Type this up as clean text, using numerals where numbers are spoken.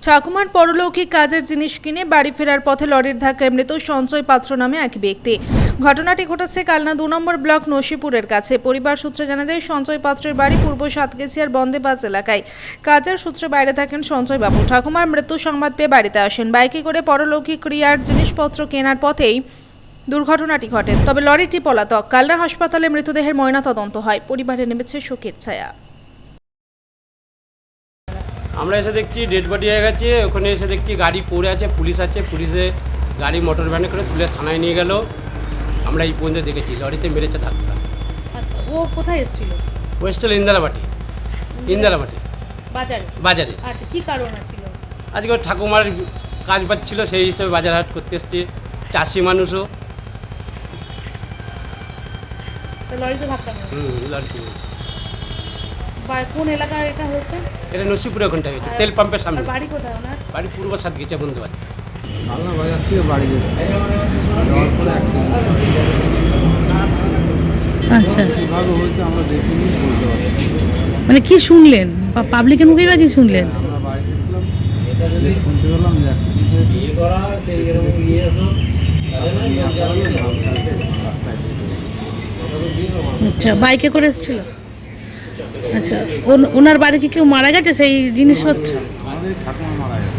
ঠাকুমার পরলৌকিক কাজের জিনিস কিনে বাড়ি ফেরার পথে লরির ধাক্কায় মৃত সঞ্জয় পাত্র নামে এক ব্যক্তি। ঘটনাটি ঘটেছে কালনা ২ নম্বর ব্লক নসিপুরের কাছে। পরিবার সূত্রে জানা যায়, সঞ্জয় পাত্রের বাড়ি পূর্ব সাতগেছিয়ার বন্দেবাজ এলাকায়। কাজের সূত্রে বাইরে থাকেন সঞ্জয় বাবু। ঠাকুমার মৃত্যু সংবাদ পেয়ে বাড়িতে আসেন। বাইকে করে পরলৌকিক ক্রিয়ার জিনিসপত্র কেনার পথেই দুর্ঘটনাটি ঘটে। তবে লরিটি পলাতক। কালনা হাসপাতালে মৃতদেহের ময়নাতদন্ত হয়। পরিবারে নেমেছে শোকের ছায়া। আমরা এসে দেখছি ডেড বডি হয়ে গেছে। ওখানে এসে দেখছি গাড়ি পড়ে আছে, পুলিশ আছে, পুলিশে গাড়ি মোটর ভ্যানে করে তুলে থানায় নিয়ে গেল। আমরা এই পর্যন্ত দেখেছি লরিতে মেরেছে ধাক্কা। আচ্ছা, ও কোথায় এসেছিল? ওয়েস্টাল ইন্দারাবাটি বাজারে। আচ্ছা, কি কারণ ছিল? আজকে ওর ঠাকুমার কাজ পাচ্ছিল, সেই হিসেবে বাজার হাট করতে এসছে। চাষি মানুষও। লরিতে ধাক্কা মেরেছে। লরিতে কোন এলাকার এটা হয়েছে? এটা নসিপুরে ওখানটা হয়েছে, তেল পাম্পের সামনে। বাড়ি কোথায় ওনার? বাড়ি পূর্ব সাতগেছিয়া বন্ধুবাজ। কালনা বাজার থেকে বাড়ি যেতে আচ্ছা, কীভাবে হয়েছে আমরা দেখিনি, বলতে পারছি না। মানে কি শুনলেন? পাবলিকের মুখেই বা কি শুনলেন? আমরা বাড়িতে ছিলাম, শুনতে পেলাম যে অ্যাক্সিডেন্ট হয়েছে। আচ্ছা, বাইকে করে এসেছিল। আচ্ছা, ওনার বাড়ি কি কেউ মারা গেছে সেই জিনিসপত্র? আমাদের ঠাকুমা মারা গেছে।